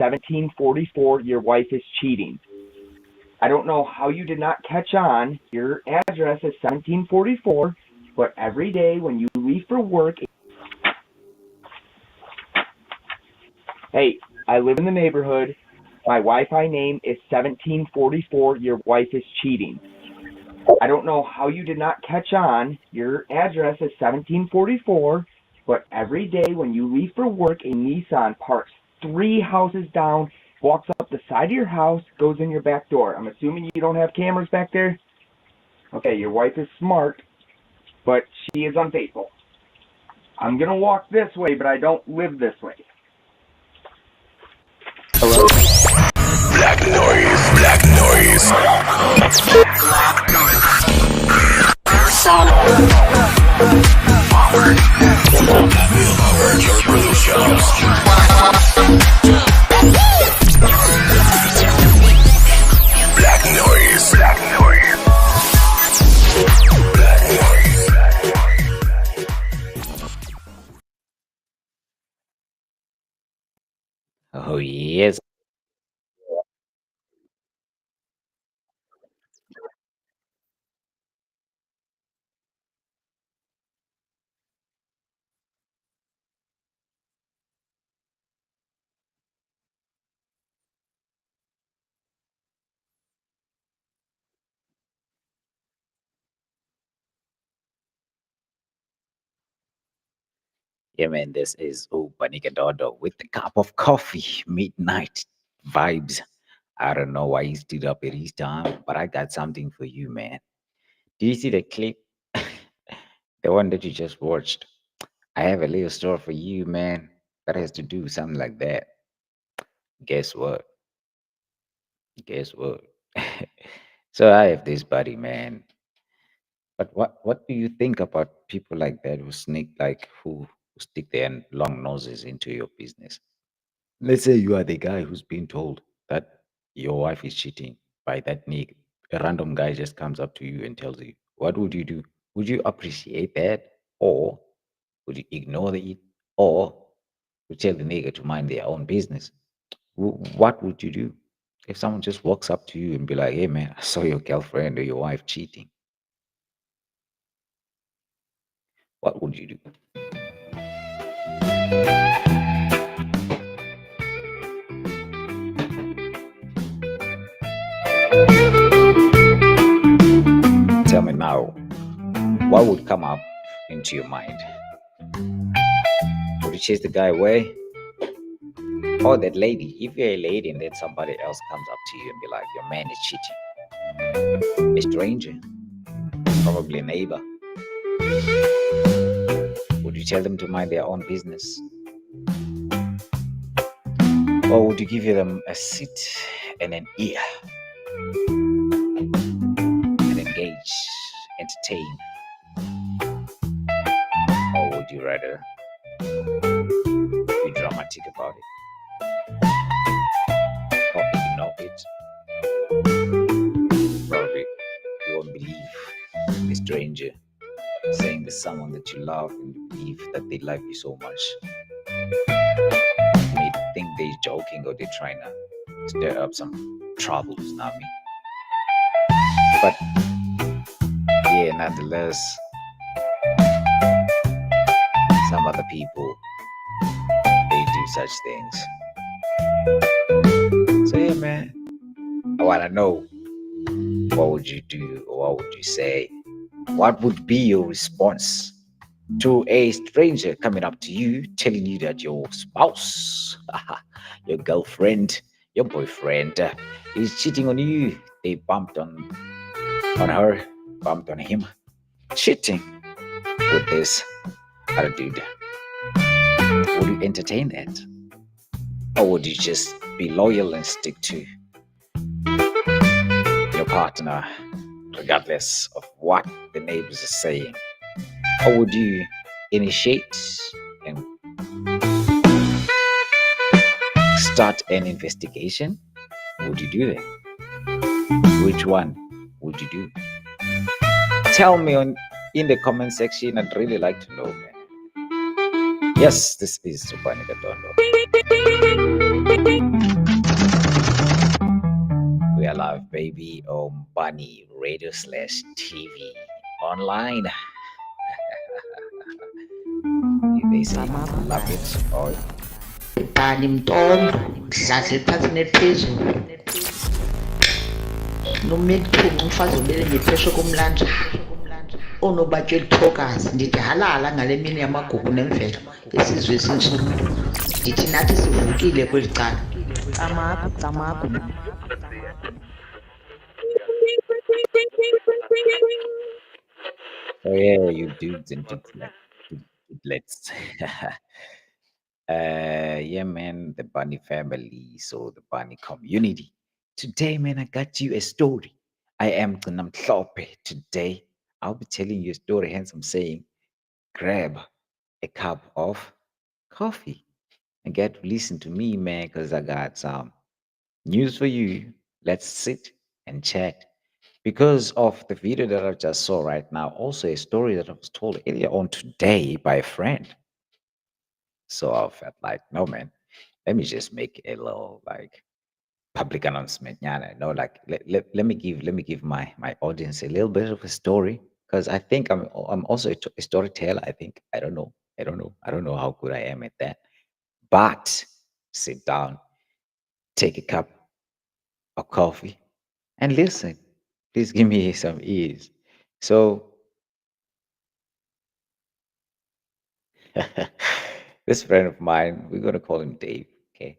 1744, your wife is cheating. I don't know how you did not catch on. Your address is 1744, but every day when you leave for work, hey, I live in the neighborhood. My Wi-Fi name is 1744, your wife is cheating. I don't know how you did not catch on. Your address is 1744, but every day when you leave for work, a Nissan parks 3 houses down, walks up the side of your house, goes in your back door. I'm assuming you don't have cameras back there? Okay, your wife is smart, but she is unfaithful. I'm going to walk this way, but I don't live this way. Hello? Black noise, black noise. Powered your productions. Black noise, black noise. Black noise. Oh, yes. Yeah, man, this is Dodo with a cup of coffee, midnight vibes. I don't know why he stood up at his time, but I got something for you, man. Do you see the clip? The one that you just watched? I have a little story for you, man, that has to do with something like that. Guess what? Guess what? So I have this buddy, man. But what do you think about people like that who sneak like who stick their long noses into your business? Let's say you are the guy who's been told that your wife is cheating by that nigga. A random guy just comes up to you and tells you, what would you do? Would you appreciate that? Or would you ignore it? Or would you tell the nigga to mind their own business? What would you do? If someone just walks up to you and be like, hey man, I saw your girlfriend or your wife cheating, what would you do? Tell me now, what would come up into your mind? Would you chase the guy away? Or that lady, if you're a lady and then somebody else comes up to you and be like, your man is cheating. A stranger, probably a neighbor. Would you tell them to mind their own business? Or would you give them a seat and an ear and engage, entertain? Or would you rather be dramatic about it? Or ignore it? Probably you won't believe a stranger saying to someone that you love and you believe that they love you so much. You may think they're joking or they're trying to stir up some troubles, not me. But yeah, nonetheless, some other people, they do such things. So yeah, man, I want to know, what would you do or what would you say? What would be your response to a stranger coming up to you telling you that your spouse, your girlfriend, your boyfriend is cheating on you? They bumped on her, bumped on him, cheating with this other dude. Would you entertain that? Or would you just be loyal and stick to your partner regardless of what the neighbors are saying? Or would you initiate and start an investigation? Would you do that? Which one would you do? Tell me in the comment section. I'd really like to know, man. Yes, this is Super Dondo. live, baby, on Bunny Radio slash TV online. They say if you love it or bhali mntondo dladla ephansi nephezulu nomethungu umfazi obele ngepheshe komlanjana oonobatsheli thokazi ndithi halala ngale mini yamagugu nemvelo isizwe esintsundu ndithi nathi sivukile kweli cala camagu camagu. oh yeah, you dudes and dudelets. Yeah, man, the Bunny family, so the Bunny community. Today, man, I got you a story. I am Tsunamtlope. Today, I'll be telling you a story, hence I'm saying, grab a cup of coffee and get to listen to me, man, because I got some news for you. Let's sit and chat. Because of the video that I just saw right now, also a story that I was told earlier on today by a friend. So I felt like, no, man, let me just make a little like public announcement. Yeah, no, like let me give my audience a little bit of a story because I think I'm also a storyteller. I think I don't know how good I am at that. But sit down, take a cup of coffee, and listen. Please give me some ears. So this friend of mine, we're gonna call him Dave. Okay,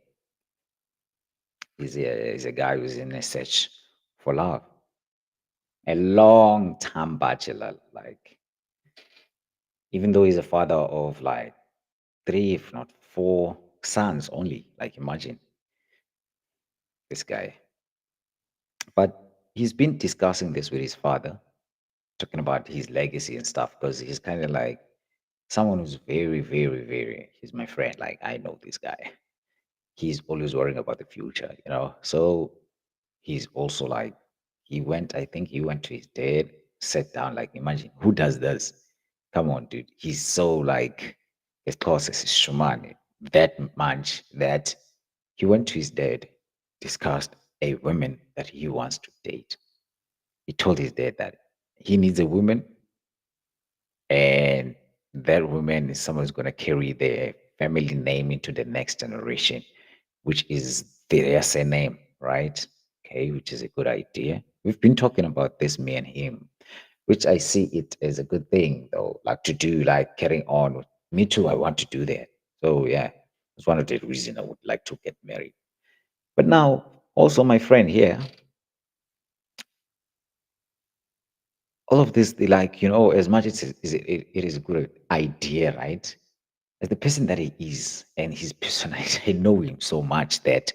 he's a guy who's in a search for love, a long time bachelor. Like even though he's a father of like three, if not four sons only. Like imagine this guy. But he's been discussing this with his father, talking about his legacy and stuff, because he's kind of like someone who's very, he's my friend. Like I know this guy. He's always worrying about the future, you know. So he's also like I think he went to his dad, sat down, like imagine who does this? Come on, dude. He's so like his causes is shaman that much that he went to his dad, discussed a woman that he wants to date. He told his dad that he needs a woman and that woman is someone who's going to carry their family name into the next generation, which is their surname, right? Okay, which is a good idea. We've been talking about this, me and him, which I see it as a good thing, though, like to do, like carrying on. Me too, I want to do that. So, yeah, it's one of the reasons I would like to get married. But now, also, my friend here, all of this, like, you know, as much as it is a good idea, right? As the person that he is and his personality, I know him so much that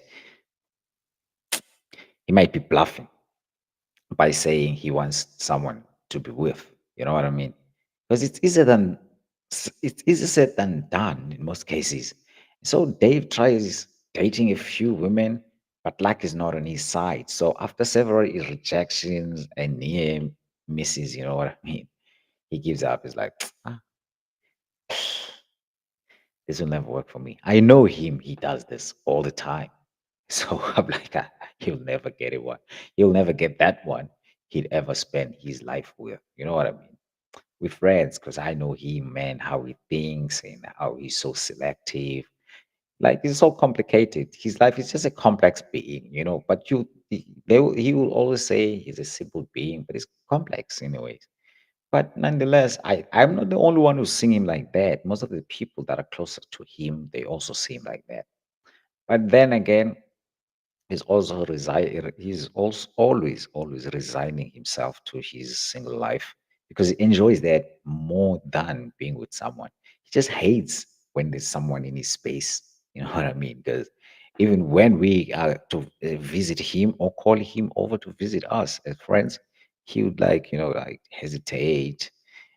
he might be bluffing by saying he wants someone to be with. You know what I mean? Because it's easier said than done in most cases. So Dave tries dating a few women, but luck is not on his side. So after several rejections and near misses, you know what I mean? He gives up. He's like, ah, this will never work for me. I know him. He does this all the time. So I'm like, he'll never get it one. He'll never get that one he'd ever spend his life with. You know what I mean? With friends, because I know him, man, how he thinks and how he's so selective. Like it's so complicated. His life is just a complex being, you know. But he will always say he's a simple being, but it's complex anyways. But nonetheless, I'm not the only one who's seeing him like that. Most of the people that are closer to him, they also see him like that. But then again, he's also always resigning himself to his single life because he enjoys that more than being with someone. He just hates when there's someone in his space. You know what I mean? Because even when we are to visit him or call him over to visit us as friends, he would like, you know, like hesitate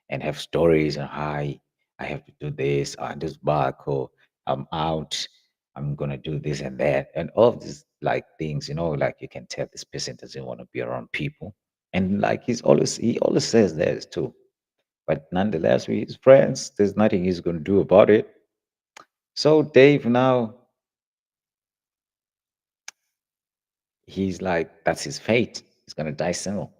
and have stories and hi, I have to do this, I'm just back, or I'm out, I'm gonna do this and that, and all of these like things, you know, like you can tell this person doesn't want to be around people. And like he always says that too. But nonetheless, we his friends, there's nothing he's gonna do about it. So Dave now he's like, that's his fate. He's gonna die single.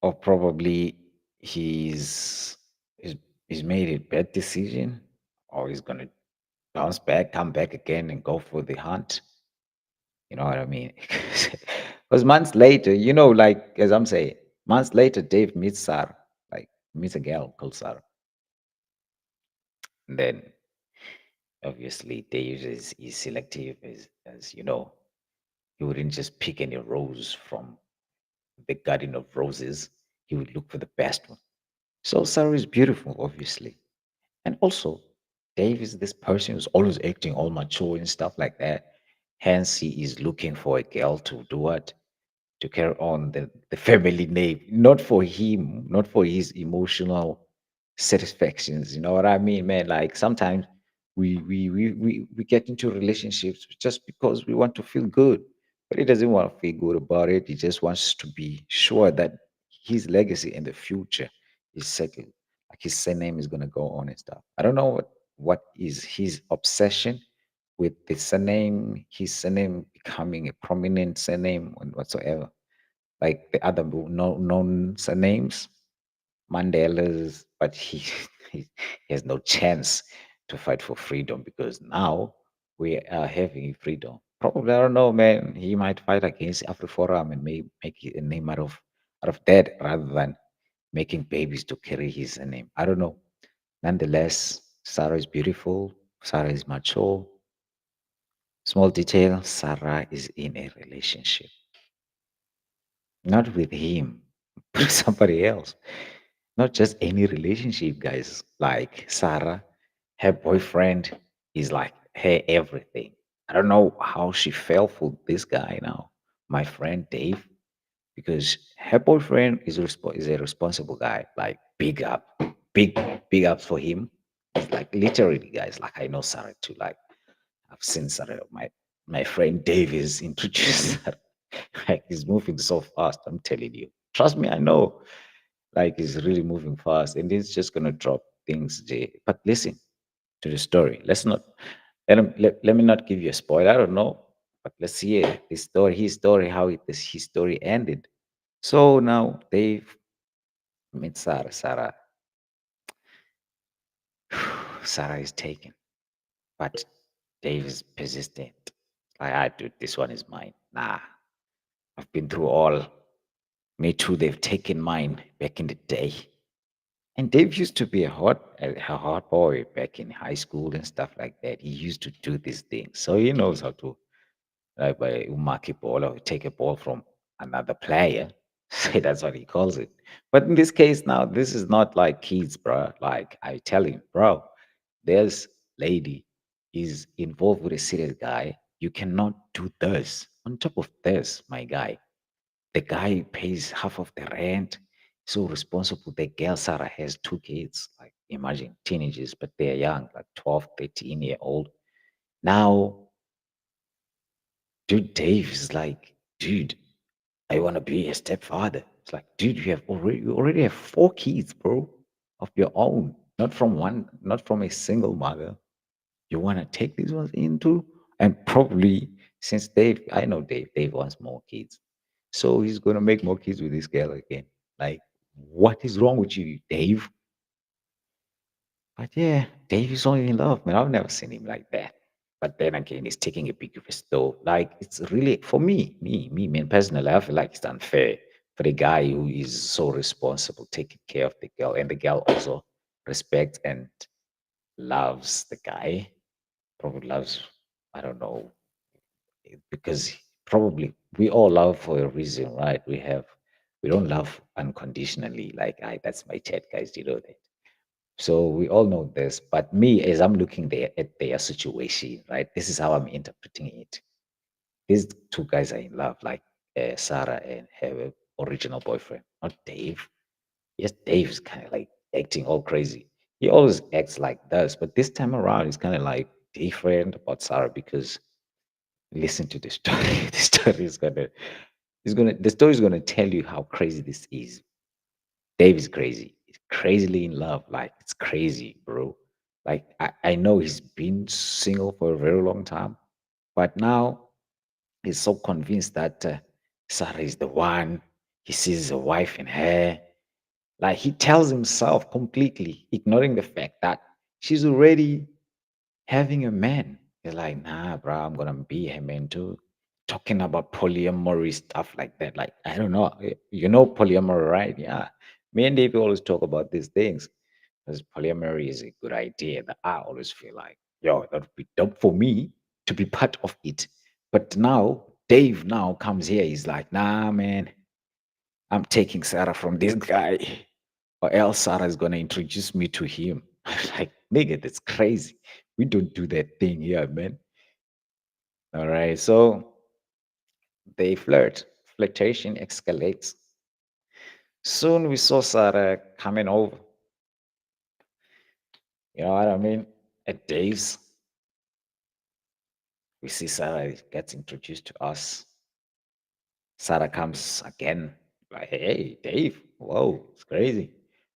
Or probably he's he's, he's made a bad decision, or he's gonna bounce back, come back again, and go for the hunt. You know what I mean? Because months later, like as I'm saying, months later, Dave meets Sarah, like meets a girl called Sarah. And then obviously Dave is selective, as you know. He wouldn't just pick any rose from the garden of roses. He would look for the best one. So Sarah is beautiful, obviously. And also, Dave is this person who's always acting all mature and stuff like that. Hence, he is looking for a girl to do what? To carry on the family name, not for him, not for his emotional satisfactions. You know what I mean, man? Like sometimes we get into relationships just because we want to feel good, but he doesn't want to feel good about it. He just wants to be sure that his legacy in the future is settled. Like his surname is gonna go on and stuff. I don't know what is his obsession with the surname, his surname becoming a prominent surname and whatsoever, like the other known surnames, Mandela's, but he has no chance to fight for freedom because now we are having freedom. Probably, I don't know, man. He might fight against AfriForum and make a name out of that rather than making babies to carry his name. I don't know. Nonetheless, Sarah is beautiful. Sarah is mature. Small detail, Sarah is in a relationship, not with him, but somebody else. Not just any relationship, guys. Like Sarah, her boyfriend is like her everything. I don't know how she fell for this guy now, my friend Dave, because her boyfriend is a responsible guy. Like big big ups for him. It's like literally, guys. Like I know Sarah too. Like I've seen Sarah. My friend Dave is introduced. Like he's moving so fast. I'm telling you. Trust me, I know. Like he's really moving fast, and he's just gonna drop things. Jay. But listen to the story. Let's not let me not give you a spoiler. I don't know, but let's hear his story. His story, how his story ended. So now Dave meets Sarah. Sarah is taken, but Dave is persistent. Like, dude, this one is mine. Nah, I've been through all. Me too. They've taken mine back in the day. And Dave used to be a hot boy back in high school and stuff like that. He used to do these things, so he knows how to like by mark a ball or take a ball from another player. So that's what he calls it. But in this case, now this is not like kids, bro. Like I tell him, bro, there's lady is involved with a serious guy. You cannot do this. On top of this, my guy, the guy pays half of the rent, so responsible. The girl Sarah has two kids, like imagine teenagers, but they're young, like 12, 13-year old. Now, dude, Dave is like, dude, I want to be a stepfather. It's like, dude, you already have four kids, bro, of your own, not from one, not from a single mother. You want to take these ones into, and probably since I know Dave wants more kids, so he's gonna make more kids with this girl again. Like, what is wrong with you, Dave? But yeah, Dave is only in love, man. I've never seen him like that. But then again, he's taking a big risk though. Like, it's really for me, man, personally, I feel like it's unfair for the guy who is so responsible, taking care of the girl, and the girl also respects and loves the guy. Probably loves, I don't know, because probably we all love for a reason, right? We don't love unconditionally, like I that's my chat, guys, you know that. So we all know this, but me, as I'm looking there at their situation, right? This is how I'm interpreting it. These two guys are in love, like Sarah and her original boyfriend, not Dave. Yes, Dave's kind of like acting all crazy. He always acts like this, but this time around, he's kind of like different about Sarah because listen to the story. The story the story is gonna tell you how crazy this is. Dave is crazy. He's crazily in love. Like it's crazy, bro. Like I know he's been single for a very long time. But now he's so convinced that Sarah is the one. He sees a wife in her. Like he tells himself completely, ignoring the fact that she's already having a man. He's like, nah, bro, I'm gonna be a man too. Talking about polyamory stuff like that. Like, I don't know. You know polyamory, right? Yeah. Me and Dave always talk about these things. Because polyamory is a good idea that I always feel like, yo, that would be dope for me to be part of it. But now Dave now comes here. He's like, nah, man, I'm taking Sarah from this guy, or else Sarah is gonna introduce me to him. Like, nigga, that's crazy. We don't do that thing here, man. All right, so they flirt. Flirtation escalates. Soon we saw Sarah coming over. You know what I mean? At Dave's, we see Sarah gets introduced to us. Sarah comes again, like, hey, Dave, whoa, it's crazy.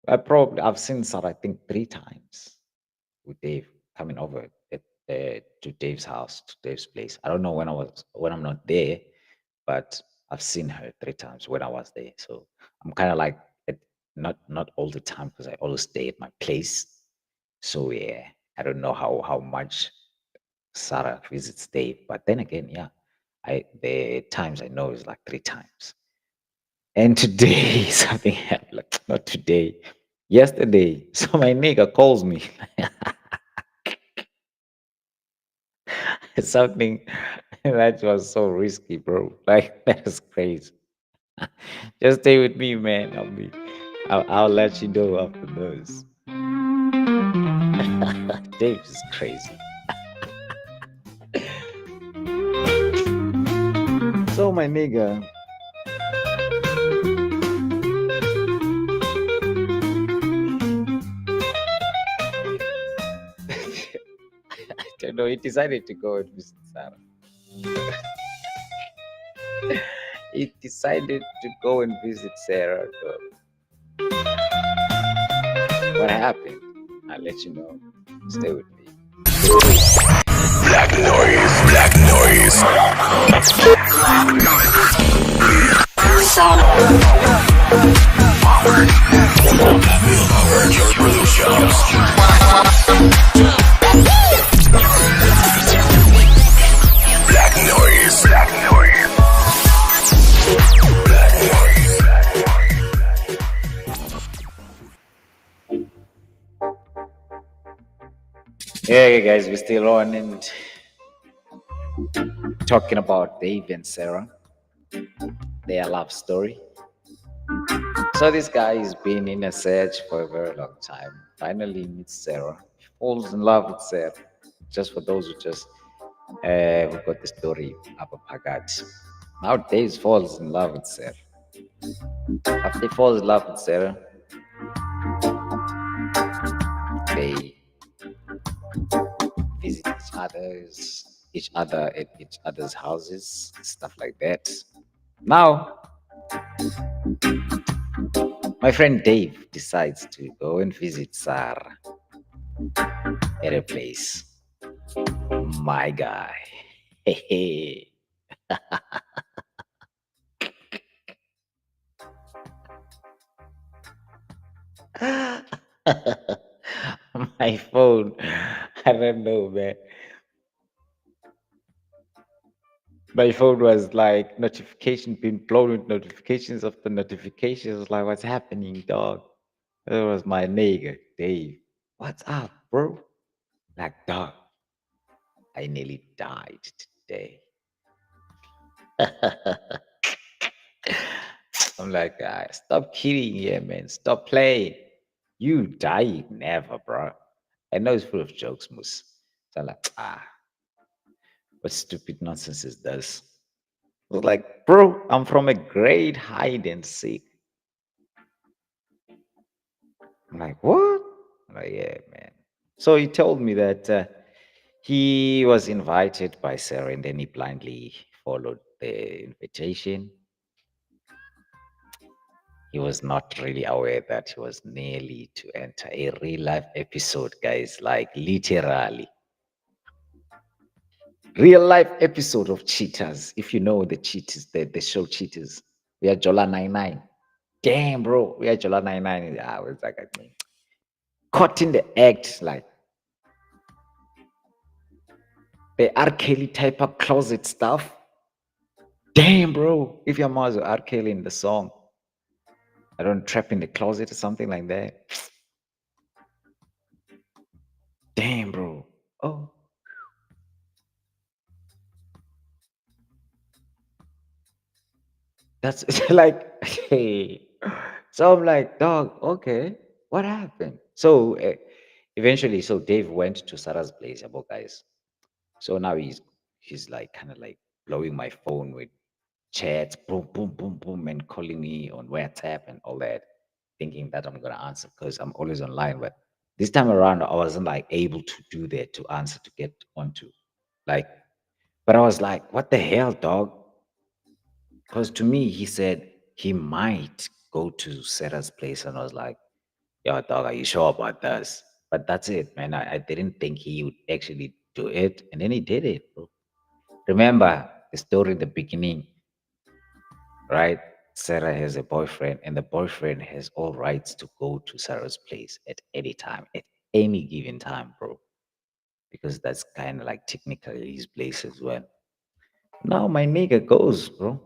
I've seen Sarah, I think, 3 times with Dave coming over to Dave's house, to Dave's place. I don't know when I'm not there, but I've seen her 3 times when I was there. So I'm kind of like not all the time because I always stay at my place. So yeah, I don't know how much Sarah visits Dave, but then again, yeah, I the times I know is like 3 times. And today something happened. Like, not today, yesterday. So my nigga calls me. Something that was so risky, bro. Like that's crazy. Just stay with me, man. I'll let you know after this. Dave is crazy. So my nigga, I don't know. He decided to go and visit Sarah. He decided to go and visit Sarah. What happened? I'll let you know. Stay with me. Black noise, black noise. Powered your production. Black noise, black noise. Black noise. Yeah, guys, we're still on and talking about Dave and Sarah, their love story. So this guy has been in a search for a very long time. Finally meets Sarah, falls in love with Sarah. Just for those who got the story up Pagat. Now Dave falls in love with Sarah. After he falls in love with Sarah, they visit each other at each other's houses, stuff like that. Now, my friend Dave decides to go and visit Sarah at a place. My guy. Hey. My phone. I don't know, man. My phone was like notification being blown with notifications after notifications. Like, what's happening, dog? That was my nigga, Dave. What's up, bro? Like, dog, I nearly died today. I'm like, stop kidding, yeah, man. Stop playing. You dying never, bro. I know it's full of jokes, Moose. So I'm like, what stupid nonsense is this? I was like, bro, I'm from a great hide and seek. I'm like, what? I'm like, yeah, man. So he told me that he was invited by Sarah and then he blindly followed the invitation. He was not really aware that he was nearly to enter a real life episode, guys, like literally. Real life episode of Cheaters. If you know the Cheaters, the show Cheaters. We are Jola 99. Damn, bro. We are Jola 99. I was like, I mean, caught in the act, like the R. Kelly type of closet stuff. Damn, bro. If your mom's R. Kelly in the song, I don't trap in the closet or something like that. Damn, bro. Oh, that's like, hey. So I'm like, dog, okay, what happened? So eventually, so Dave went to Sarah's place, about guys. So now he's like kind of like blowing my phone with chats, boom, boom, boom, boom, and calling me on WhatsApp and all that, thinking that I'm gonna answer because I'm always online. But this time around, I wasn't like able to do that to answer to get onto, like. But I was like, what the hell, dog? Because to me, he said he might go to Sarah's place, and I was like, yo, dog, are you sure about this? But that's it, man. I didn't think he would actually do it, and then he did it, bro. Remember the story in the beginning, right? Sarah has a boyfriend, and the boyfriend has all rights to go to Sarah's place at any time, at any given time, bro. Because that's kind of like technically his place as well. Now my nigga goes, bro.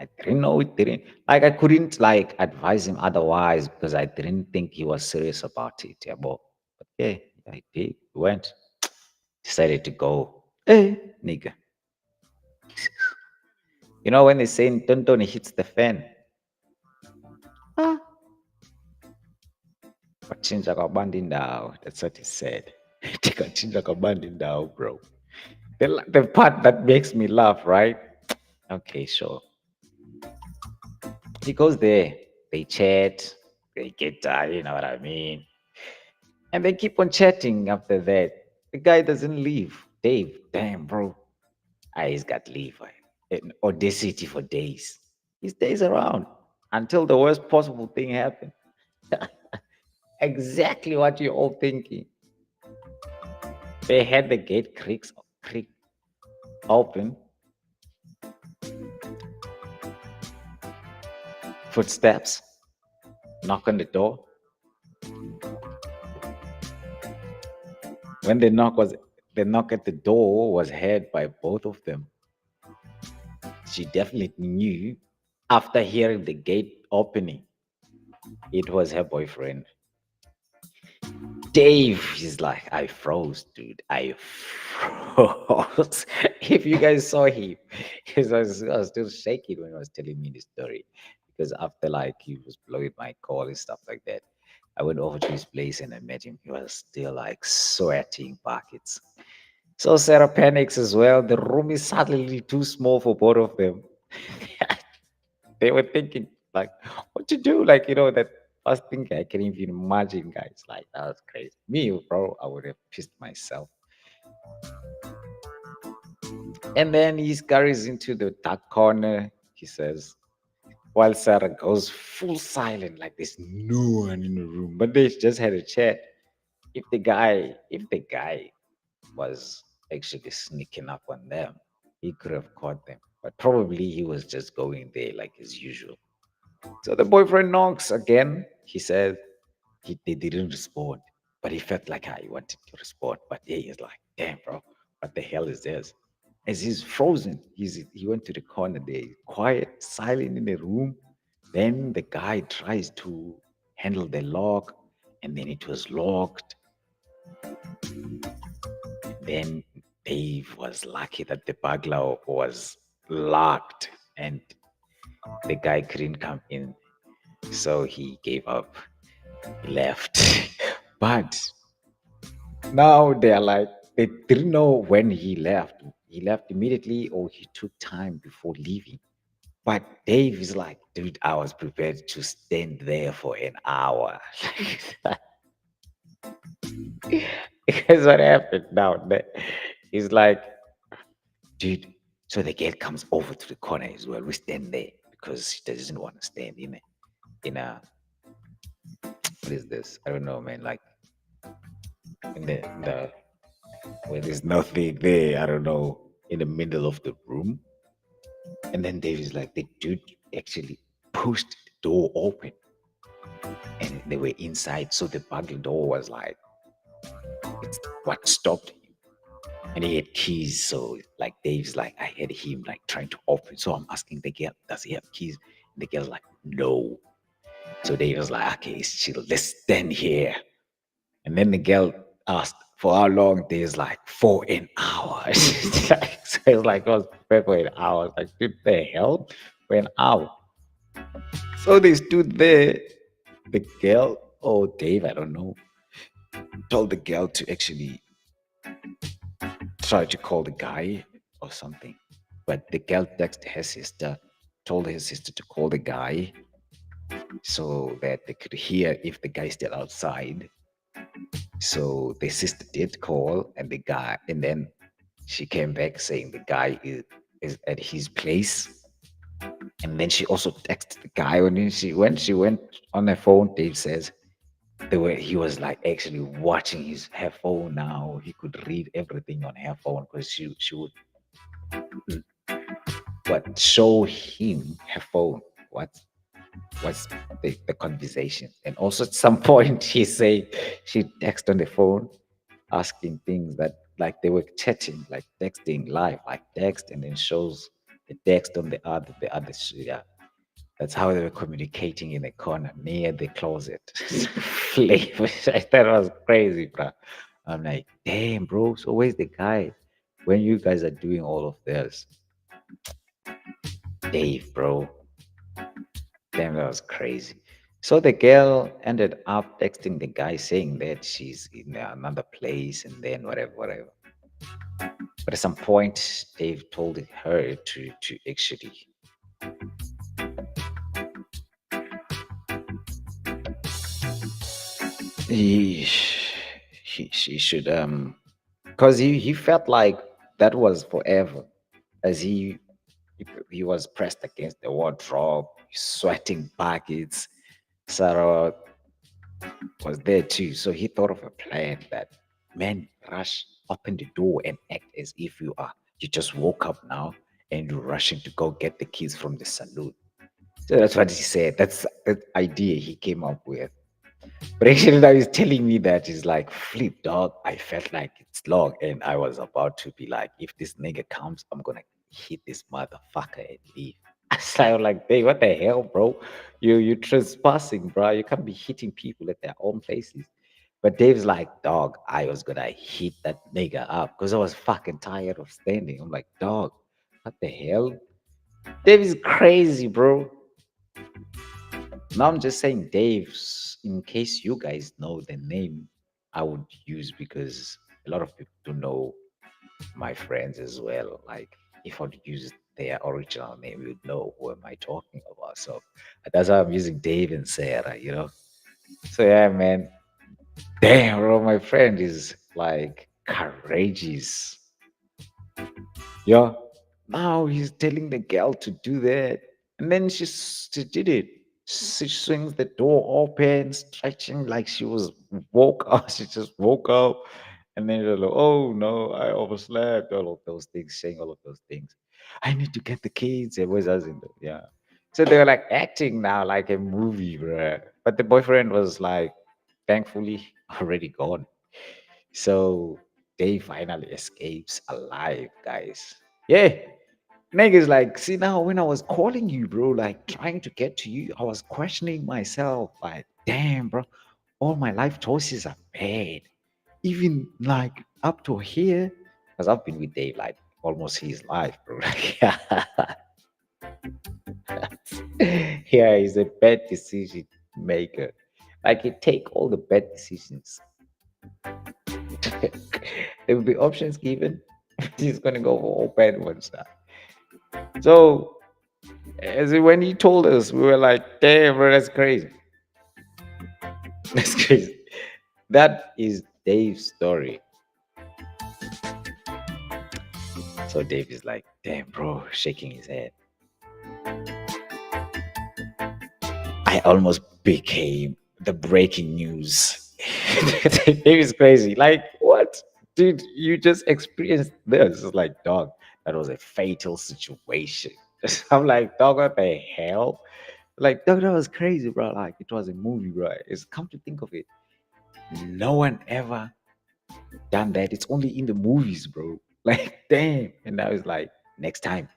I didn't know it didn't. Like I couldn't like advise him otherwise because I didn't think he was serious about it. Yeah, but yeah, I did. Went, decided to go. Hey, nigga. You know when they say Tonton hits the fan? Ah, Wachinja kabandi ndao. That's what he said. Tikachinja kabandi ndao, bro. The part that makes me laugh, right? Okay, sure. He goes there, they chat, they get tired, you know what I mean? And they keep on chatting after that. The guy doesn't leave. Dave, damn, bro. He's got leave. Audacity for days. He stays around until the worst possible thing happens. Exactly what you're all thinking. They had the gate creak open, footsteps, knock on the door. When the knock at the door was heard by both of them. She definitely knew after hearing the gate opening, it was her boyfriend. Dave is like, I froze, dude. I froze. If you guys saw him, I was still shaking when he was telling me the story. Because after like he was blowing my call and stuff like that, I went over to his place and I met him. He was still like sweating buckets. So Sarah panics as well. The room is suddenly too small for both of them. They were thinking like, what to do? Like, that first thing I can even imagine, guys. Like, that was crazy. Me, bro, I would have pissed myself. And then he scurries into the dark corner, he says, while Sarah goes full silent, like there's no one in the room. But they just had a chat. If the guy was actually sneaking up on them, he could have caught them. But probably he was just going there like as usual. So the boyfriend knocks again. He said they didn't respond, but he felt like he wanted to respond. But yeah, he's like, damn, bro, what the hell is this? As he's frozen, he went to the corner there, quiet, silent in the room. Then the guy tries to handle the lock, and then it was locked. Then Dave was lucky that the burglar was locked and the guy couldn't come in. So he gave up, he left. But now they're like, they didn't know when he left. He left immediately or he took time before leaving. But Dave is like, dude, I was prepared to stand there for an hour. Because what happened now? He's like, dude, so the girl comes over to the corner as well. We stand there because she doesn't want to stand in a what is this? I don't know, man. Like in the where there's nothing there. I don't know. in the middle of the room. And then Dave is like, the dude actually pushed the door open and they were inside. So the burglar door was like, it's what stopped him. And he had keys. So like Dave's like, I had him like trying to open. So I'm asking the girl, does he have keys? And the girl's like, no. So Dave was like, okay, it's chill. Let's stand here. And then the girl asked for how long. Dave's like, for an hour. So it's like, I was prepared for an hour. I was like, dude, the hell? For an hour. So they stood there. The girl, or Dave, I don't know, told the girl to actually try to call the guy or something. But the girl texted her sister, told her sister to call the guy so that they could hear if the guy's still outside. So the sister did call, and the guy, and then she came back saying the guy is at his place. And then she also texted the guy when she went on her phone. Dave says he was like actually watching her phone now. He could read everything on her phone because she would show him her phone. What's the conversation? And also at some point she said she texted on the phone asking things that like they were chatting, like texting live, like text, and then shows the text on the other yeah. That's how they were communicating in the corner near the closet. Flavor. I thought it was crazy, bro. I'm like, damn, bro. So where's the guy when you guys are doing all of this? Dave, bro. Damn, that was crazy. So the girl ended up texting the guy saying that she's in another place and then whatever, whatever. But at some point, Dave told her to actually he she should because he felt like that was forever as he was pressed against the wardrobe, sweating buckets. Sarah was there too, so he thought of a plan that, man, rush, open the door and act as if you just woke up now and you're rushing to go get the keys from the saloon. So that's what he said. That's the idea he came up with. But actually, now he's telling me that he's like, flip, dog. I felt like it's long, and I was about to be like, if this nigga comes, I'm gonna hit this motherfucker and leave. I was like, hey, what the hell, bro? You trespassing, bro. You can't be hitting people at their own places. But Dave's like, dog, I was gonna hit that nigga up because I was fucking tired of standing. I'm like, dog, what the hell? Dave is crazy, bro. Now I'm just saying Dave's in case you guys know the name I would use because a lot of people don't know my friends as well. Like if I'd use their original name, you'd know who am I talking about. So that's why I'm using Dave and Sarah. So yeah, man. Damn, bro, my friend is like courageous. Yeah. Now he's telling the girl to do that. And then she did it. She swings the door open, stretching like she was woke up. She just woke up. And then she's like, oh no, I overslept. All of those things, saying all of those things. I need to get the kids. It was us in the, yeah. So they were like acting now like a movie, bruh. But the boyfriend was like, thankfully, already gone. So they finally escapes alive, guys. Yeah. Niggas like, see now when I was calling you, bro, like trying to get to you, I was questioning myself, like, damn, bro, all my life choices are bad. Even like up to here, because I've been with Dave like almost his life, bro. Yeah, he's a bad decision maker. Like he take all the bad decisions. There will be options given. He's gonna go for all bad ones now. So as when he told us, we were like, damn, bro, that's crazy. That's crazy. That is Dave's story. So Dave is like, damn, bro, shaking his head. I almost became the breaking news. Dave is crazy. Like, what? dude, you just experienced this. It's like, dog, that was a fatal situation. I'm like, dog, what the hell? Like, dog, that was crazy, bro. Like, it was a movie, bro. It's come to think of it. No one ever done that. It's only in the movies, bro. Like, damn. And I was like, next time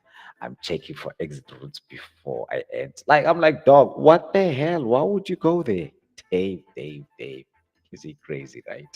I'm checking for exit routes before I enter. Like, I'm like, dog, what the hell? Why would you go there? Dave, Dave, Dave. You see, crazy, right?